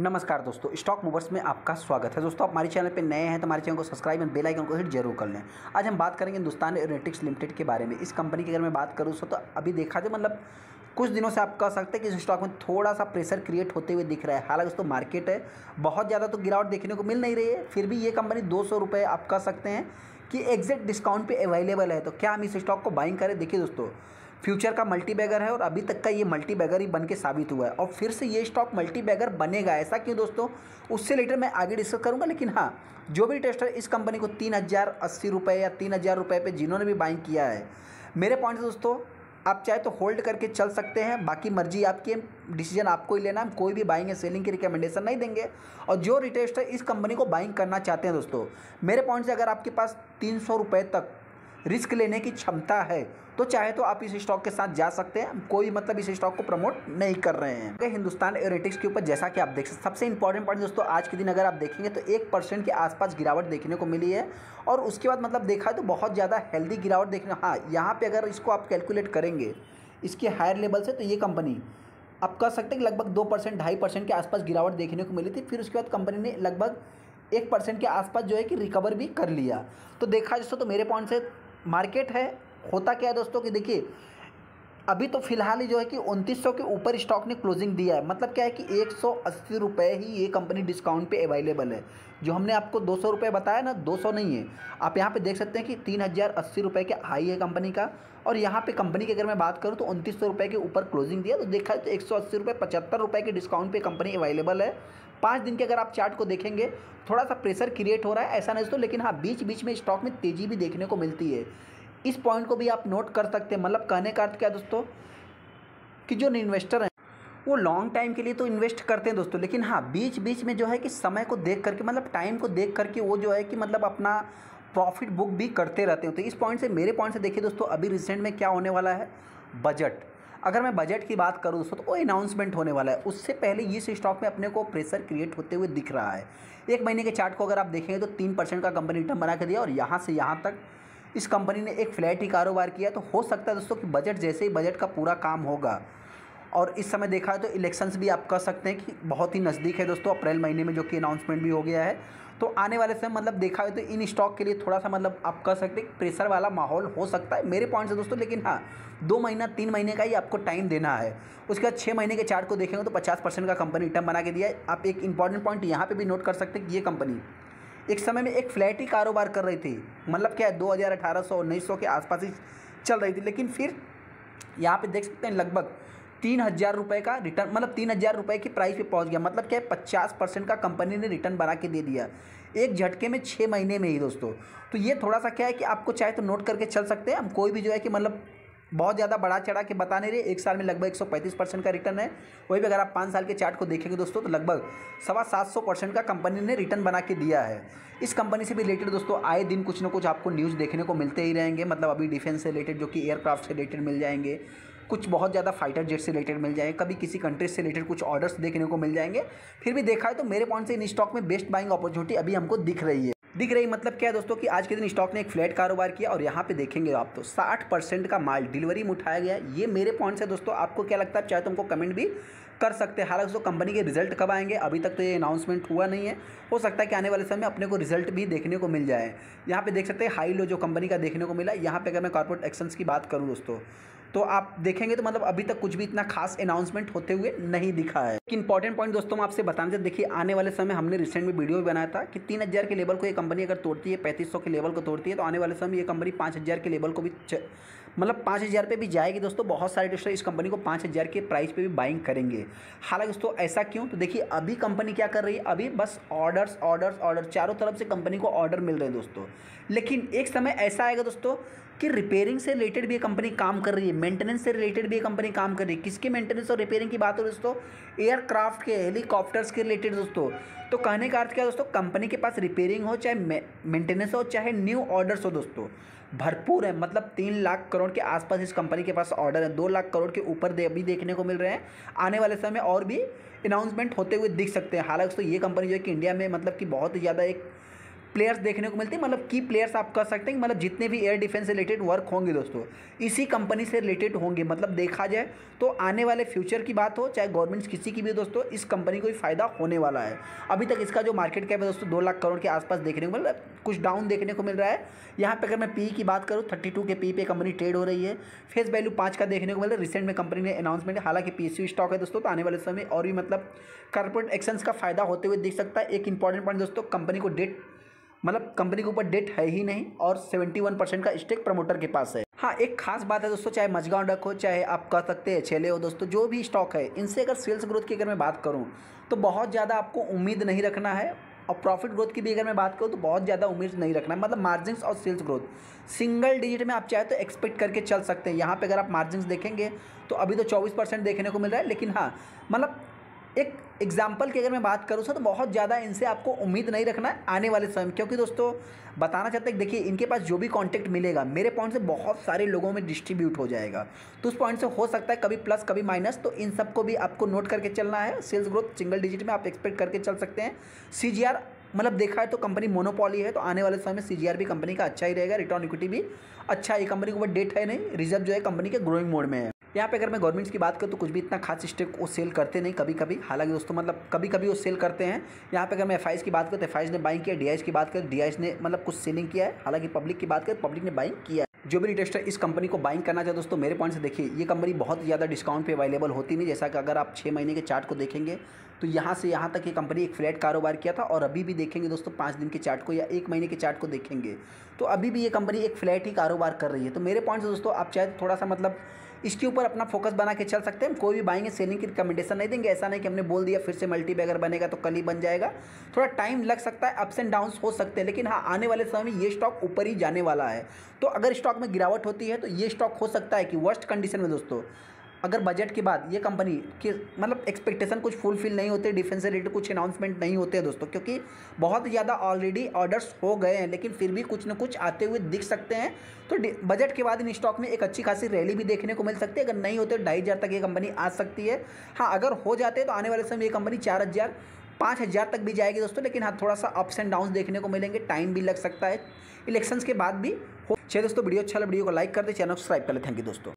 नमस्कार दोस्तों, stock movers में आपका स्वागत है। दोस्तों, आप हमारे चैनल पे नए हैं तो हमारे चैनल को सब्सक्राइब एंड बेल आइकन को हिट जरूर कर लें। आज हम बात करेंगे हिंदुस्तान एरोनॉटिक्स लिमिटेड के बारे में। इस कंपनी की अगर मैं बात करूँ तो अभी देखा जाए मतलब कुछ दिनों से आप कह सकते हैं कि इस स्टॉक में थोड़ा सा प्रेशर क्रिएट होते हुए दिख रहा है। हालांकि दोस्तों मार्केट है बहुत ज़्यादा तो गिरावट देखने को मिल नहीं रही है, फिर भी ये कंपनी 200 रुपये आप कह सकते हैं कि एग्जैक्ट डिस्काउंट पे अवेलेबल है। तो क्या हम इस स्टॉक को बाइंग करें? देखिए दोस्तों, फ्यूचर का मल्टी बैगर है और अभी तक का ये मल्टी बैगर ही बन के साबित हुआ है और फिर से ये स्टॉक मल्टी बैगर बनेगा। ऐसा क्यों दोस्तों, उससे लेटर मैं आगे डिस्कस करूंगा। लेकिन हाँ, जो भी टेस्टर इस कंपनी को 3080 रुपये या 3000 रुपये पे जिन्होंने भी बाइंग किया है, मेरे पॉइंट से दोस्तों आप चाहे तो होल्ड करके चल सकते हैं, बाकी मर्जी आपकी, डिसीजन आपको ही लेना। हम कोई भी बाइंग या सेलिंग की रिकमेंडेशन नहीं देंगे। और जो रिटेस्टर इस कंपनी को बाइंग करना चाहते हैं दोस्तों, मेरे पॉइंट से अगर आपके पास 300 रुपये तक रिस्क लेने की क्षमता है तो चाहे तो आप इस स्टॉक के साथ जा सकते हैं। कोई मतलब इस स्टॉक को प्रमोट नहीं कर रहे हैं। हिंदुस्तान एरोनॉटिक्स के ऊपर जैसा कि आप देख सकते, सबसे इंपॉर्टेंट पॉइंट दोस्तों, आज के दिन अगर आप देखेंगे तो 1% के आसपास गिरावट देखने को मिली है और उसके बाद मतलब देखा तो बहुत ज़्यादा हेल्दी गिरावट देखने। हाँ, यहाँ पर अगर इसको आप कैलकुलेट करेंगे इसके हायर लेवल से, तो ये कंपनी आप कह सकते हैं कि लगभग 2% 2.5% के आसपास गिरावट देखने को मिली थी। फिर उसके बाद कंपनी ने लगभग 1% के आसपास जो है कि रिकवर भी कर लिया। तो देखा दोस्तों, तो मेरे पॉइंट से मार्केट है, होता क्या है दोस्तों कि देखिए अभी तो फिलहाल ही जो है कि 2900 के ऊपर स्टॉक ने क्लोजिंग दिया है। मतलब क्या है कि 180 रुपये ही ये कंपनी डिस्काउंट पे अवेलेबल है। जो हमने आपको 200 रुपये बताया ना, 200 नहीं है। आप यहाँ पे देख सकते हैं कि 3080 रुपये के हाई है कंपनी का और यहाँ पे कंपनी की अगर मैं बात करूँ तो 2900 रुपये के ऊपर क्लोजिंग दिया। तो देखा है तो 180 रुपये 75 रुपये के डिस्काउंट पे कंपनी अवेलेबल है। 5 दिन के अगर आप चार्ट को देखेंगे थोड़ा सा प्रेशर क्रिएट हो रहा है, ऐसा नहीं दोस्तों। लेकिन हाँ, बीच बीच में स्टॉक में तेज़ी भी देखने को मिलती है। इस पॉइंट को भी आप नोट कर सकते हैं। मतलब कहने का अर्थ क्या दोस्तों कि जो इन्वेस्टर हैं वो लॉन्ग टाइम के लिए तो इन्वेस्ट करते हैं दोस्तों, लेकिन हाँ बीच बीच में जो है कि समय को देख करके, मतलब टाइम को देख करके वो जो है कि मतलब अपना प्रॉफिट बुक भी करते रहते हैं। तो इस पॉइंट से, मेरे पॉइंट से देखिए दोस्तों, अभी रिसेंट में क्या होने वाला है, बजट। अगर मैं बजट की बात करूँ दोस्तों तो वो अनाउंसमेंट होने वाला है। उससे पहले इस स्टॉक में अपने को प्रेशर क्रिएट होते हुए दिख रहा है। 1 महीने के चार्ट को अगर आप देखेंगे तो 3% का कंपनी रिटर्न बना के दिया और यहाँ से यहाँ तक इस कंपनी ने एक फ्लैट ही कारोबार किया। तो हो सकता है दोस्तों कि बजट जैसे ही बजट का पूरा काम होगा, और इस समय देखा है तो इलेक्शंस भी आप कह सकते हैं कि बहुत ही नज़दीक है दोस्तों, अप्रैल महीने में, जो कि अनाउंसमेंट भी हो गया है। तो आने वाले समय मतलब देखा है तो इन स्टॉक के लिए थोड़ा सा मतलब आप कह सकते हैं प्रेशर वाला माहौल हो सकता है मेरे पॉइंट से दोस्तों। लेकिन हाँ, 2 महीना 3 महीने का ही आपको टाइम देना है। उसके बाद 6 महीने के चार्ट को देखेंगे तो 50% का कंपनी रिटर्न बना के दिया है। आप एक इंपॉर्टेंट पॉइंट यहाँ पर भी नोट कर सकते हैं कि ये कंपनी एक समय में एक फ्लैट ही कारोबार कर रही थी। मतलब क्या है, 2018-1900 के आसपास ही चल रही थी। लेकिन फिर यहाँ पे देख सकते हैं लगभग 3000 रुपये का रिटर्न, मतलब 3000 रुपये की प्राइस पे पहुँच गया। मतलब क्या है, 50% का कंपनी ने रिटर्न बना के दे दिया एक झटके में 6 महीने में ही दोस्तों। तो ये थोड़ा सा क्या है कि आपको चाहे तो नोट करके चल सकते हैं। हम कोई भी जो है कि मतलब बहुत ज़्यादा बढ़ा चढ़ा के बता नहीं रहे। 1 साल में लगभग 135% का रिटर्न है। वही भी अगर आप 5 साल के चार्ट को देखेंगे दोस्तों तो लगभग 750% का कंपनी ने रिटर्न बना के दिया है। इस कंपनी से भी रिलेटेड दोस्तों आए दिन कुछ ना कुछ आपको न्यूज़ देखने को मिलते ही रहेंगे। मतलब अभी डिफेंस से रिलेटेड, जो कि एयरक्राफ्ट से रिलेटेड मिल जाएंगे, कुछ बहुत ज़्यादा फाइटर जेट से रिलेटेड मिल जाएंगे, कभी किसी कंट्री से रिलेटेड कुछ ऑर्डर्स देखने को मिल जाएंगे। फिर भी देखा है तो मेरे पॉइंट से इन स्टॉक में बेस्ट बाइंग अपॉर्चुनिटी अभी हमको दिख रही है। मतलब क्या है दोस्तों कि आज के दिन स्टॉक ने एक फ्लैट कारोबार किया और यहाँ पे देखेंगे आप तो 60% का माल डिलीवरी में उठाया गया। ये मेरे पॉइंट से दोस्तों, आपको क्या लगता है? चाहे तो हमको कमेंट भी कर सकते हैं। हालांकि दोस्तों कंपनी के रिजल्ट कब आएंगे अभी तक तो ये अनाउंसमेंट हुआ नहीं है। हो सकता है कि आने वाले समय में अपने को रिजल्ट भी देखने को मिल जाए। यहाँ पे देख सकते हैं हाई लो जो कंपनी का देखने को मिला। यहाँ पे अगर मैं कॉर्पोरेट एक्शंस की बात करूँ दोस्तों तो आप देखेंगे तो मतलब अभी तक कुछ भी इतना खास अनाउंसमेंट होते हुए नहीं दिखा है। एक इंपॉर्टेंट पॉइंट दोस्तों मैं आपसे बताना चाहता, देखिए आने वाले समय हमने रिसेंट में वीडियो भी बनाया था कि 3000 के लेवल को ये कंपनी अगर तोड़ती है, 3500 के लेवल को तोड़ती है, तो आने वाले समय ये कंपनी 5000 के लेवल को भी मतलब 5000 पे भी जाएगी दोस्तों। बहुत सारे टेस्टर इस कंपनी को 5000 के प्राइस पे भी बाइंग करेंगे। हालांकि दोस्तों ऐसा क्यों? तो देखिए अभी कंपनी क्या कर रही है, अभी बस ऑर्डर्स ऑर्डर्स ऑर्डर, चारों तरफ से कंपनी को ऑर्डर मिल रहे हैं दोस्तों। लेकिन एक समय ऐसा आएगा दोस्तों कि रिपेयरिंग से रिलेटेड भी ये कंपनी काम कर रही है, मेंटेनेंस से रिलेटेड भी ये कंपनी काम कर रही है। किसके मेंटेनेंस और रिपेयरिंग की बात हो दोस्तों? एयरक्राफ्ट के, हेलीकॉप्टर्स के रिलेटेड दोस्तों। तो कहने का अर्थ क्या दोस्तों, कंपनी के पास रिपेयरिंग हो, चाहे मेंटेनेंस हो, चाहे न्यू ऑर्डर्स हो दोस्तों, भरपूर है। मतलब 3 लाख करोड़ के आसपास इस कंपनी के पास ऑर्डर है। 2 लाख करोड़ के ऊपर अभी देखने को मिल रहे हैं। आने वाले समय और भी अनाउंसमेंट होते हुए दिख सकते हैं। हालांकि तो ये कंपनी जो है कि इंडिया में मतलब कि बहुत ही ज़्यादा एक प्लेयर्स देखने को मिलते हैं, मतलब की प्लेयर्स आप कह सकते हैं कि मतलब जितने भी एयर डिफेंस से रिलेटेड वर्क होंगे दोस्तों इसी कंपनी से रिलेटेड होंगे। मतलब देखा जाए तो आने वाले फ्यूचर की बात हो चाहे गवर्नमेंट किसी की भी दोस्तों, इस कंपनी को ही फायदा होने वाला है। अभी तक इसका जो मार्केट कैप है दोस्तों 2 लाख करोड़ के आसपास देखने को मिल रहा है, कुछ डाउन देखने को मिल रहा है। यहाँ पे अगर मैं पी की बात करूँ 32 के पी पे कंपनी ट्रेड हो रही है। फेस वैल्यू 5 का देखने को मिल रहा है। रिसेंट में कंपनी ने अनाउंसमेंट, हालांकि पीएसयू स्टॉक है दोस्तों, तो आने वाले समय और भी मतलब कॉर्पोरेट एक्शंस का फायदा होते हुए दिख सकता है। एक इंपॉर्टेंट पॉइंट दोस्तों, कंपनी को डेट, मतलब कंपनी के ऊपर डेट है ही नहीं और 71% का स्टेक प्रमोटर के पास है। हाँ, एक खास बात है दोस्तों, चाहे मजगांव डक हो चाहे आप कह सकते हैं छेले हो दोस्तों, जो भी स्टॉक है इनसे अगर सेल्स ग्रोथ की अगर मैं बात करूँ तो बहुत ज़्यादा आपको उम्मीद नहीं रखना है। और प्रॉफिट ग्रोथ की भी अगर मैं बात करूँ तो बहुत ज़्यादा उम्मीद नहीं रखना है। मतलब मार्जिन्स और सेल्स ग्रोथ सिंगल डिजिट में आप चाहे तो एक्सपेक्ट करके चल सकते हैं। यहाँ पे अगर आप मार्जिन्स देखेंगे तो अभी तो 24% देखने को मिल रहा है, लेकिन हाँ मतलब एक एग्जाम्पल की अगर मैं बात करूँ तो बहुत ज़्यादा इनसे आपको उम्मीद नहीं रखना है आने वाले समय में, क्योंकि दोस्तों बताना चाहते हैं कि देखिए इनके पास जो भी कॉन्टैक्ट मिलेगा मेरे पॉइंट से बहुत सारे लोगों में डिस्ट्रीब्यूट हो जाएगा। तो उस पॉइंट से हो सकता है कभी प्लस कभी माइनस, तो इन सबको भी आपको नोट करके चलना है। सेल्स ग्रोथ सिंगल डिजिट में आप एक्सपेक्ट करके चल सकते हैं। सीजीआर मतलब देखा है तो कंपनी मोनोपॉली है, तो आने वाले समय में सीजीआर भी कंपनी का अच्छा ही रहेगा। रिटर्न इक्विटी भी अच्छा है। कंपनी के ऊपर डेट है नहीं, रिजर्व जो है कंपनी के ग्रोइंग मोड में है। यहाँ पे अगर मैं गवर्नमेंट्स की बात करूँ तो कुछ भी इतना खास स्टेक वो सेल करते नहीं कभी कभी, हालांकि दोस्तों मतलब कभी कभी वो सेल करते हैं। यहाँ पे अगर मैं एफआईज की बात करूँ तो एफआईज ने बाइंग किया, डीआईज की बात करें डीआईज ने मतलब कुछ सेलिंग किया है। हालांकि पब्लिक की बात करें पब्लिक ने बाइंग किया है। जो भी इन्वेस्टर इस कंपनी को बाइंग करना चाहे दोस्तों मेरे पॉइंट से देखिए ये कंपनी बहुत ज़्यादा डिस्काउंट पे अवेलेबल होती नहीं। जैसा कि अगर आप 6 महीने के चार्ट को देखेंगे तो यहाँ से यहाँ तक ये कंपनी एक फ्लैट कारोबार किया था, और अभी भी देखेंगे दोस्तों 5 दिन के चार्ट को या 1 महीने के चार्ट को देखेंगे तो अभी भी ये कंपनी एक फ्लैट ही कारोबार कर रही है। तो मेरे पॉइंट से दोस्तों आप चाहे थोड़ा सा मतलब इसके ऊपर अपना फोकस बना के चल सकते हैं। कोई भी बाइंग सेलिंग की रिकमेंडेशन नहीं देंगे। ऐसा नहीं कि हमने बोल दिया फिर से मल्टी बैगर बनेगा तो कल ही बन जाएगा। थोड़ा टाइम लग सकता है, अप्स एंड डाउन्स हो सकते हैं, लेकिन हाँ आने वाले समय में ये स्टॉक ऊपर ही जाने वाला है। तो अगर स्टॉक में गिरावट होती है तो ये स्टॉक हो सकता है कि वर्स्ट कंडीशन में दोस्तों अगर बजट के बाद ये कंपनी के मतलब एक्सपेक्टेशन कुछ फुलफिल नहीं होते, डिफेंस से रिलेटेड कुछ अनाउंसमेंट नहीं होते हैं दोस्तों, क्योंकि बहुत ज़्यादा ऑलरेडी ऑर्डर्स हो गए हैं, लेकिन फिर भी कुछ न कुछ आते हुए दिख सकते हैं। तो बजट के बाद इन स्टॉक में एक अच्छी खासी रैली भी देखने को मिल सकती है। अगर नहीं होते तो 2,500 तक ये कंपनी आ सकती है। हाँ अगर हो जाते तो आने वाले समय ये कंपनी 4,000 5,000 तक भी जाएगी दोस्तों, लेकिन हाँ थोड़ा सा अप्स एंड डाउन्स देखने को मिलेंगे, टाइम भी लग सकता है, इलेक्शंस के बाद भी हो। चलिए दोस्तों वीडियो अच्छा लगा वीडियो को लाइक कर दे, चैनल को सब्सक्राइब कर ले। थैंक यू दोस्तों।